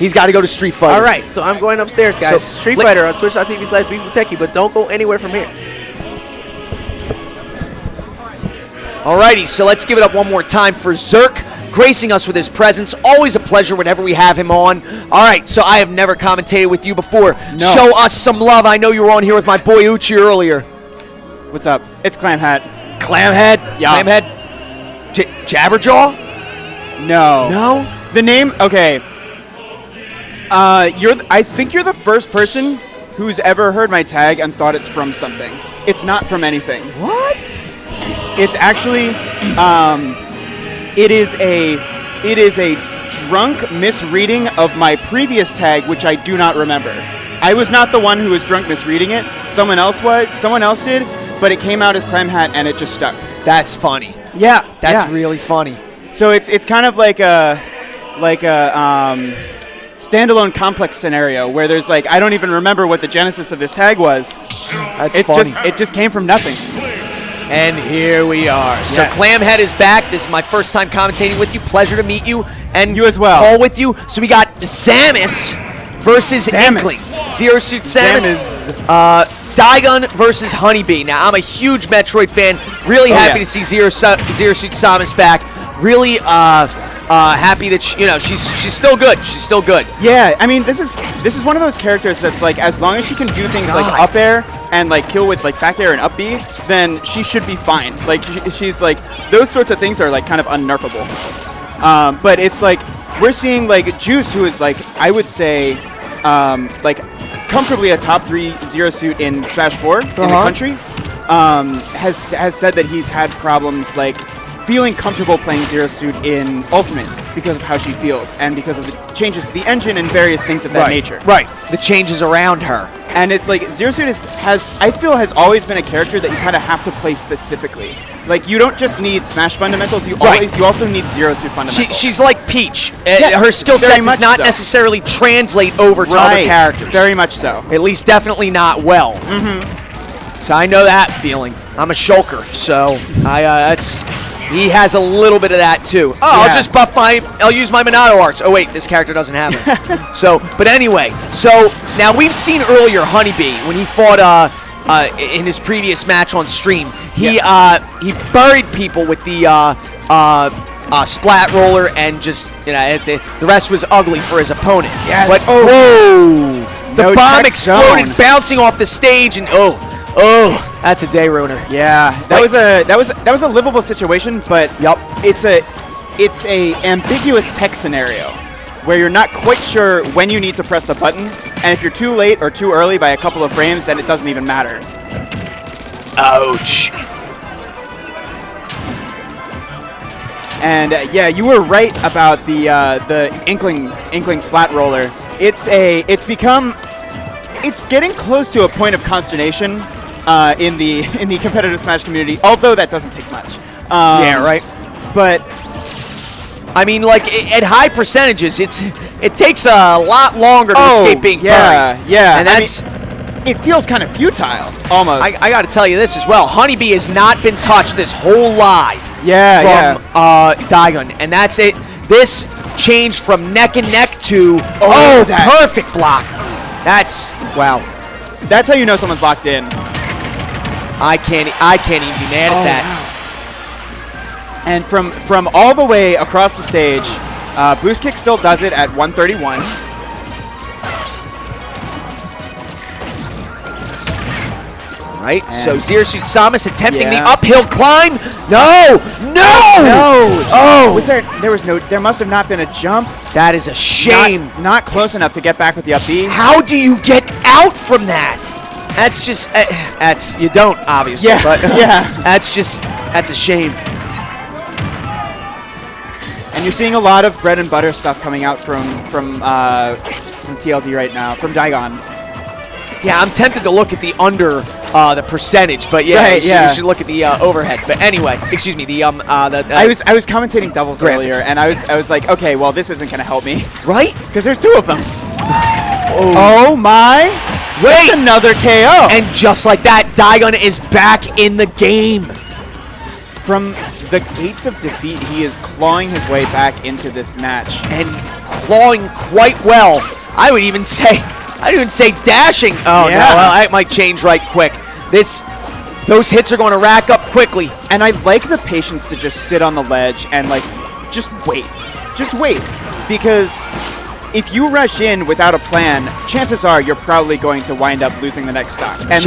He's got to go to Street Fighter. All right, so I'm going upstairs, guys. Street Fighter on twitch.tv/beefwithtechie, but don't go anywhere from here. Alrighty, so let's give it up one more time for Zerk, gracing us with his presence. Always a pleasure whenever we have him on. Alright, so I have never commentated with you before. No. Show us some love. I know you were on here with my boy Uchi earlier. What's up? It's Clamhead. Clamhead? Yeah. Clamhead? Jabberjaw? No. No? The name, okay. I think you're the first person who's ever heard my tag and thought it's from something. It's not from anything. What? It's actually, it is a drunk misreading of my previous tag, which I do not remember. I was not the one who was drunk misreading it. Someone else did, but it came out as Clamhat and it just stuck. That's funny. Yeah, that's really funny. So it's kind of like a standalone complex scenario where there's like, I don't even remember what the genesis of this tag was. That's funny. It just came from nothing. And here we are. Yes. So Clamhead is back. This is my first time commentating with you. Pleasure to meet you. And you as well. Call with you. So we got Samus versus Inkling. Zero Suit Samus. Daigon versus HoneyBee. Now, I'm a huge Metroid fan. Really happy to see Zero Suit Samus back. Really happy that she's still good. She's still good. Yeah, I mean, this is one of those characters that's like, as long as she can do things like up air and like kill with like back air and up B, then she should be fine. Like she's like, those sorts of things are like kind of unnerfable. But it's like we're seeing like Juice, who is like, I would say like comfortably a top 3 Zero Suit in Smash 4 in the country, has said that he's had problems like feeling comfortable playing Zero Suit in Ultimate because of how she feels and because of the changes to the engine and various things of that nature. Right. The changes around her. And it's like Zero Suit has always been a character that you kind of have to play specifically. Like, you don't just need Smash fundamentals, you also need Zero Suit fundamentals. She's like Peach. Yes, her skill set does not necessarily translate over to other characters. Very much so. At least definitely not well. So I know that feeling. I'm a shulker, so he has a little bit of that too. Oh, I'll use my Monado arts. Oh wait, this character doesn't have it. But anyway, so now we've seen earlier HoneyBee when he fought in his previous match on stream. He buried people with the splat roller and just the rest was ugly for his opponent. Yes. But whoa, the bomb exploded, bouncing off the stage, and oh, that's a day ruiner. Yeah, that was a livable situation, but it's a ambiguous tech scenario where you're not quite sure when you need to press the button, and if you're too late or too early by a couple of frames, then it doesn't even matter. Ouch. And yeah, you were right about the Inkling splat roller. It's getting close to a point of consternation in the competitive Smash community, although that doesn't take much. Yeah, right. But I mean, like at high percentages, it takes a lot longer to escape being buried. Yeah, and it feels kind of futile almost. I got to tell you this as well. HoneyBee has not been touched this whole live. From Daigon, and that's it. This changed from neck and neck to perfect block. Wow. That's how you know someone's locked in. I can't even be mad at that. Wow. And from all the way across the stage, Boost Kick still does it at 131. Right, so Zero Suit Samus attempting the uphill climb. No! Oh! There must have not been a jump. That is a shame. Not close enough to get back with the up B. How do you get out from that? That's just, you don't, obviously. Yeah, but, that's a shame. And you're seeing a lot of bread and butter stuff coming out from TLD right now, from Daigon. Yeah, I'm tempted to look at the under the percentage, but you should look at the overhead. But anyway, excuse me, I was commentating doubles earlier, and I was like, okay, well, this isn't gonna help me, right? Because there's 2 of them. Oh my! Wait, that's another KO. And just like that, Daigon is back in the game. From the gates of defeat. He is clawing his way back into this match. And clawing quite well. I would even say dashing. Oh, yeah. no, well, that might change right quick. Those hits are going to rack up quickly. And I like the patience to just sit on the ledge and, like, just wait. Just wait. Because if you rush in without a plan, chances are you're probably going to wind up losing the next stock. And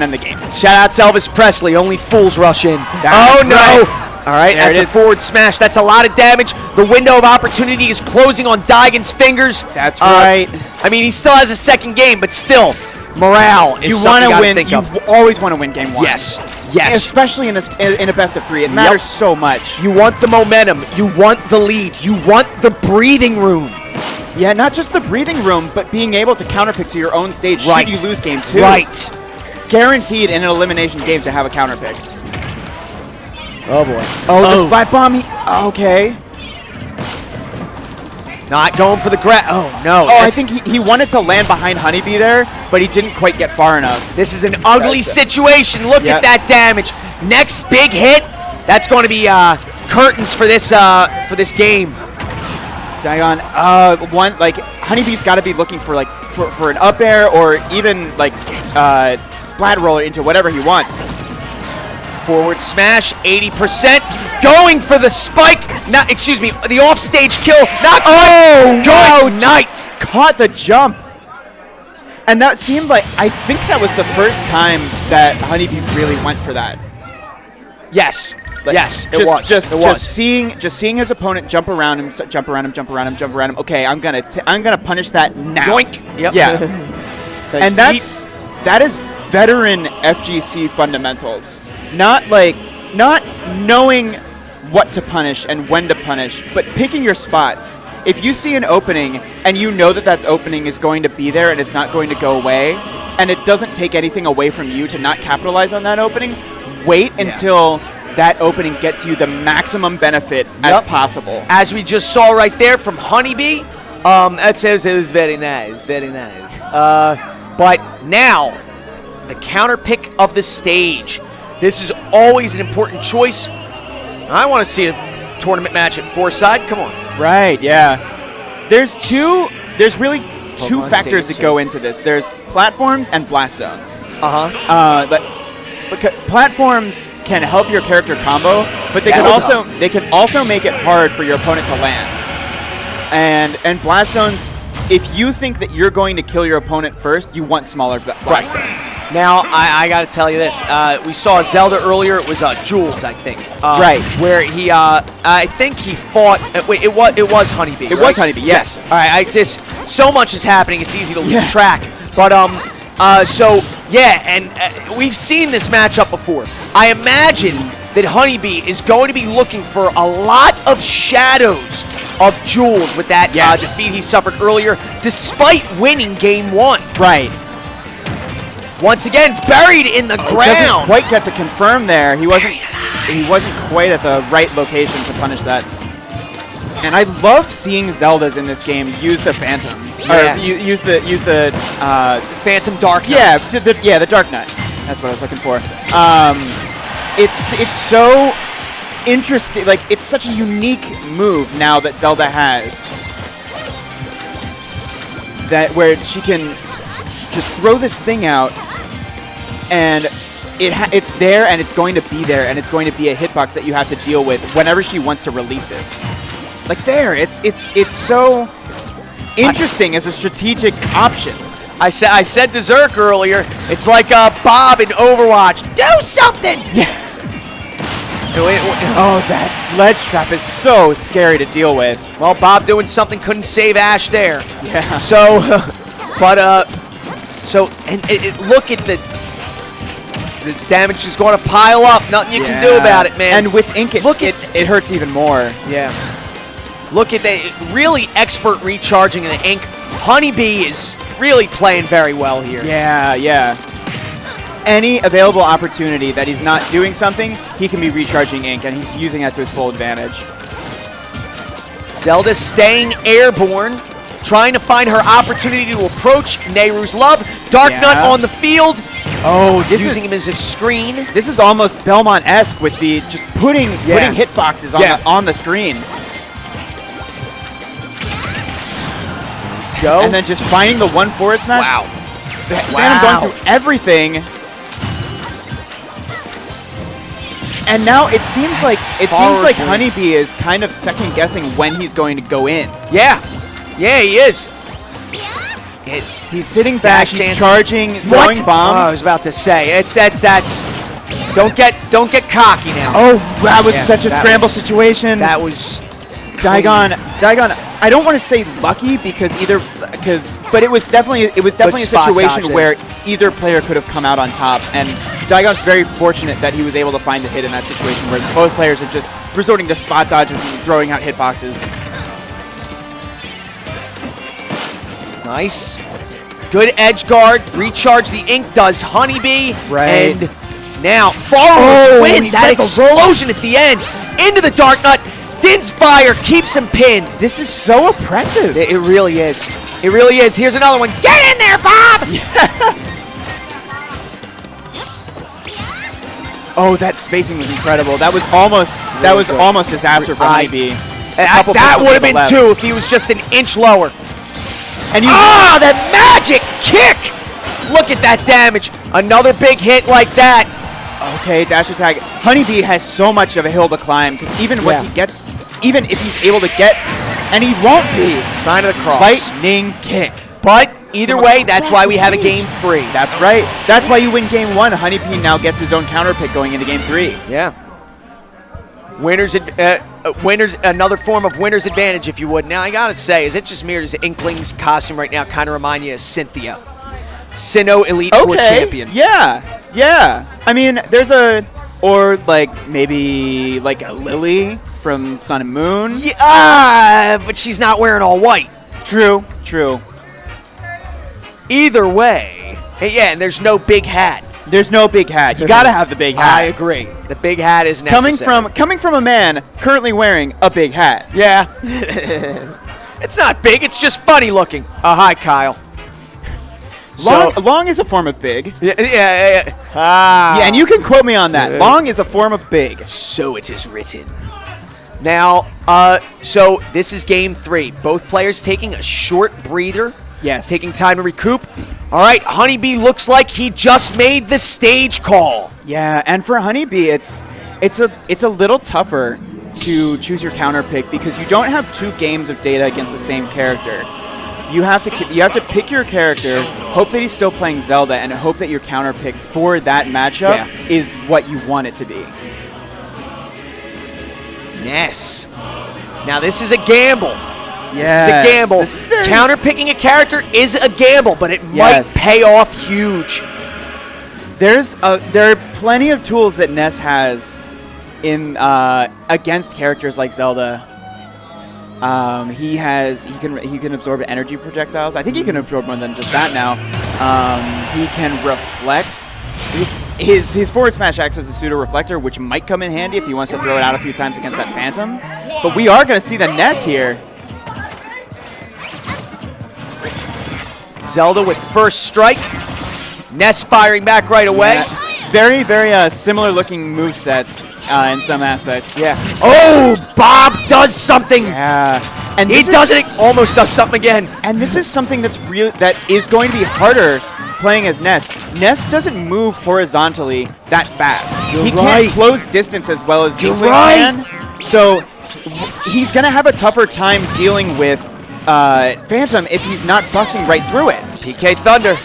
then the game. Shout out to Elvis Presley. Only fools rush in. That's oh, no. right. All right, There that's it a is. forward smash. That's a lot of damage. The window of opportunity is closing on Daigon's fingers. That's right. I mean, he still has a second game, but still, morale is You something want you to gotta win. think of. You always want to win game one. Yes. Yes. Especially in a best of 3. It matters so much. You want the momentum. You want the lead. You want the breathing room. Yeah, not just the breathing room, but being able to counterpick to your own stage Right. should you lose game 2. Right. Guaranteed in an elimination game to have a counterpick. Oh, boy. Oh, the splat bomb. Okay. Not going for the grab. Oh, no. Oh, I think he wanted to land behind HoneyBee there, but he didn't quite get far enough. This is an ugly situation. Look Yep. at that damage. Next big hit. That's going to be curtains for this game. Daigon, HoneyBee's got to be looking for for an up air or even like splat roller into whatever he wants. Forward smash, 80%. Going for the spike. The offstage kill. Not Oh, good wow. night. Caught the jump. And that seemed like, I think that was the first time that HoneyBee really went for that. Yes. Like, yes, just, it was. Just seeing his opponent jump around him. Okay, I'm gonna punish that now. Yoink. Yep. Yeah. And that is veteran FGC fundamentals. Not knowing what to punish and when to punish, but picking your spots. If you see an opening and you know that opening is going to be there and it's not going to go away, and it doesn't take anything away from you to not capitalize on that opening, wait until that opening gets you the maximum benefit as possible. As we just saw right there from HoneyBee, it was very nice, very nice. But now, the counter pick of the stage. This is always an important choice. I want to see a tournament match at 4-side. Come on. Right, yeah. There's really two Pokemon factors Stadium that go into this. There's platforms and blast zones. Uh-huh. Because platforms can help your character combo, but they can also make it hard for your opponent to land. And blast zones, if you think that you're going to kill your opponent first, you want smaller blast zones. Now, I got to tell you this. We saw Zelda earlier. It was Jules, I think. Right. Where he, I think he fought. Wait, it was HoneyBee. It was HoneyBee, yes. All right. So much is happening. It's easy to lose Yes. track. But and we've seen this matchup before. I imagine that HoneyBee is going to be looking for a lot of shadows of Jules with that defeat he suffered earlier, despite winning game 1. Right. Once again, buried in the Doesn't ground. quite get the confirm there. He wasn't quite at the right location to punish that. And I love seeing Zeldas in this game use the Phantom. Yeah. Or use the Phantom Dark Knight. the Dark Knight. That's what I was looking for. It's so interesting. Like, it's such a unique move now that Zelda has. That where she can just throw this thing out, and it's there, and it's going to be there, and it's going to be a hitbox that you have to deal with whenever she wants to release it. Like there, it's so interesting as a strategic option. I said to Zerk earlier, it's like Bob in Overwatch. Do something! Yeah. Oh, that ledge trap is so scary to deal with. Well, Bob doing something couldn't save Ash there. Yeah. So, look at this damage is going to pile up. Nothing you can do about it, man. And with Ink, it hurts even more. Yeah. Look at the really expert recharging in the Ink. HoneyBee is really playing very well here. Yeah. Any available opportunity that he's not doing something, he can be recharging Ink, and he's using that to his full advantage. Zelda staying airborne, trying to find her opportunity to approach Nehru's Love. Dark Nut on the field. Oh, this using is him as a screen. this is almost Belmont-esque with the just putting hitboxes on the screen. Go. And then just finding the 1 forward smash. Wow. Phantom going through everything. And now it seems like HoneyBee is kind of second guessing when he's going to go in. Yeah. Yeah, he is. He's sitting back, Dash he's dance. charging, throwing bombs. Oh, I was about to say. that's don't get cocky now. Oh, that was such a that scramble was- situation. That was Daigon, I don't want to say lucky but it was definitely a spot situation dodge where either player could have come out on top, and Daigon's very fortunate that he was able to find the hit in that situation where both players are just resorting to spot dodges and throwing out hitboxes. nice. Good edge guard. Recharge the ink does HoneyBee. Right. And now Farrell's win. he That got the roll. explosion at the end. Into the Dark Nut. Din's fire keeps him pinned. This is so oppressive. It really is. It really is. Here's another one. Get in there, Bob! Oh, that spacing was incredible. That was almost disaster for HoneyBee. That would have been 2 if he was just an inch lower. And you that magic kick! Look at that damage. Another big hit like that. Okay, dash attack. HoneyBee has so much of a hill to climb because even once he gets, even if he's able to get, and he won't be, Sign of the cross. lightning kick. But either way, that's why we have a game 3. That's right. That's why you win game 1. HoneyBee now gets his own counter pick going into game 3. Yeah. Winners, another form of winner's advantage, if you would. Now, I gotta say, is it just me or does Inkling's costume right now kind of remind you of Cynthia? Sinnoh Elite Four champion. Yeah. I mean, maybe like a Lily from Sun and Moon. Yeah, but she's not wearing all white. True. Either way, yeah, and there's no big hat. There's no big hat. You gotta have the big hat. I agree. The big hat is necessary. Coming from a man currently wearing a big hat. Yeah. It's not big. It's just funny looking. Hi, Kyle. Long is a form of big. Yeah. Yeah, and you can quote me on that. Long is a form of big. So it is written. Now, so this is game 3. Both players taking a short breather. Yes. Taking time to recoup. All right, HoneyBee looks like he just made the stage call. Yeah, and for HoneyBee, it's a little tougher to choose your counter pick because you don't have 2 games of data against the same character. You have to pick your character, hope that he's still playing Zelda, and hope that your counter pick for that matchup is what you want it to be. Ness. Now this is a gamble. Yes, this is a gamble. this is very- Counter-picking a character is a gamble, but it might pay off huge. There are plenty of tools that Ness has in against characters like Zelda. He can absorb energy projectiles. I think he can absorb more than just that now. He can reflect. His forward smash acts as a pseudo reflector, which might come in handy if he wants to throw it out a few times against that Phantom. But we are going to see the Ness here. Zelda with first strike. Ness firing back right away. Yeah. Very, very similar looking movesets in some aspects. Yeah. Oh, Bob does something. Yeah. And He does it. Almost does something again. And this is something that is going to be harder playing as Ness. Ness doesn't move horizontally that fast. He can't close distance as well as Inkling can. So he's going to have a tougher time dealing with Phantom if he's not busting right through it. PK Thunder.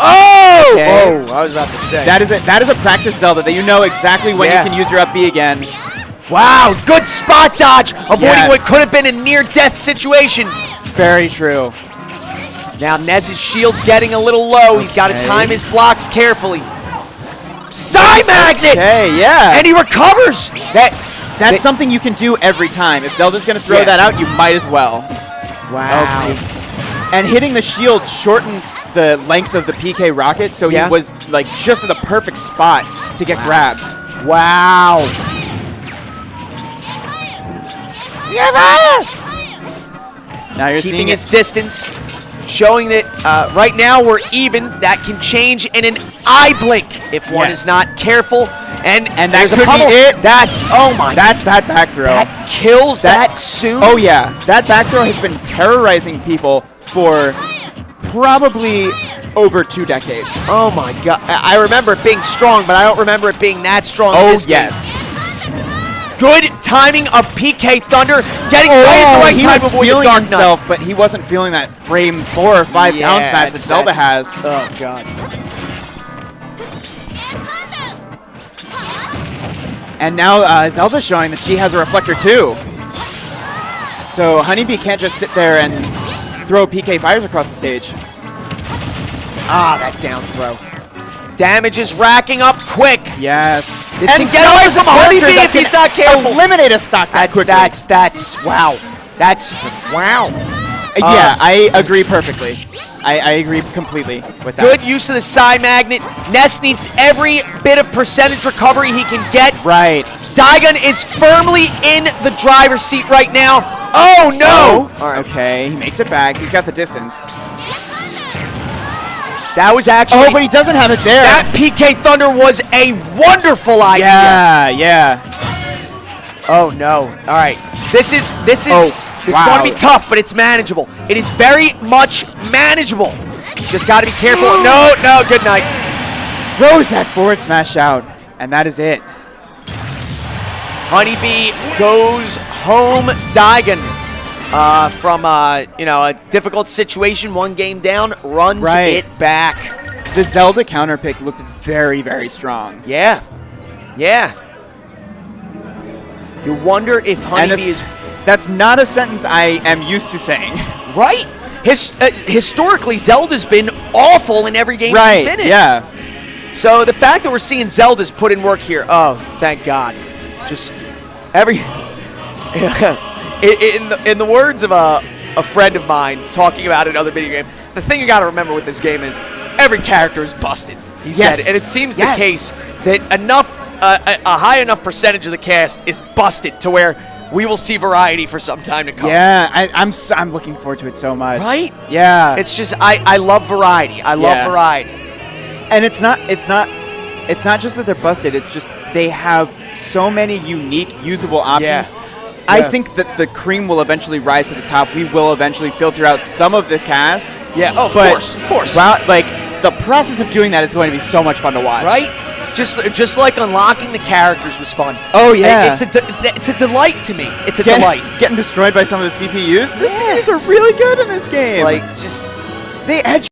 Oh! Okay. Oh, I was about to say. That is a practice Zelda that you know exactly when you can use your up B again. Wow, good spot dodge, avoiding what could have been a near-death situation. Very true. Now Nez's shield's getting a little low. He's got to time his blocks carefully. Psy Magnet! Okay, yeah. And he recovers. That's something you can do every time. If Zelda's going to throw that out, you might as well. Wow. Okay. And hitting the shield shortens the length of the PK rocket, so he was like just at the perfect spot to get grabbed. Wow. Now you're keeping seeing his distance. showing that right now we're even. That can change in an eye blink if one is not careful. And that there's a could pummel. be it. That's, oh my. That's that back throw. That kills that soon. Oh yeah, that back throw has been terrorizing people for probably over 2 decades. Oh my god. I remember it being strong, but I don't remember it being that strong. Oh in this yes. Game. Good timing of PK Thunder, getting right at the right time to avoid the Dark himself, but he wasn't feeling that frame 4 or 5 down smash that Zelda has. Oh god. And now Zelda's showing that she has a reflector too. So HoneyBee can't just sit there and throw PK fires across the stage. Ah, that down throw. Damage is racking up quick. Yes. This can get away from HoneyBee if he's not careful. Eliminate a stock that quickly. That's wow. That's wow. Yeah, I agree perfectly. I agree completely with that. Good use of the Psy Magnet. Ness needs every bit of percentage recovery he can get. Right. Daigon is firmly in the driver's seat right now. Oh no! All right. Okay, he makes it back. He's got the distance. That was actually... Oh, but he doesn't have it there. That PK Thunder was a wonderful idea. Yeah, yeah. Oh no! All right, this is This is going to be tough, but it's manageable. It is very much manageable. He's just got to be careful. No, good night. Throws that forward smash out, and that is it. HoneyBee goes home. Daigon from a difficult situation, 1 game down, runs it back. The Zelda counter pick looked very, very strong. Yeah. You wonder if HoneyBee is... That's not a sentence I am used to saying. Right? Historically, Zelda's been awful in every game she's been in. Yeah. So the fact that we're seeing Zelda's put in work here, oh, thank God. Just every... in the words of a friend of mine talking about another video game, the thing you got to remember with this game is every character is busted, he said. And it seems the case that a high enough percentage of the cast is busted to where we will see variety for some time to come. Yeah, I'm looking forward to it so much. Right? Yeah. It's just I love variety. I love variety. And it's not just that they're busted. It's just they have so many unique usable options. Yeah. I think that the cream will eventually rise to the top. We will eventually filter out some of the cast. Yeah. Oh, of course. Wow, like the process of doing that is going to be so much fun to watch. Right? Just like unlocking the characters was fun. Oh yeah, it's a delight to me. It's a delight. Getting destroyed by some of the CPUs. The CPUs are really good in this game. Like they edge.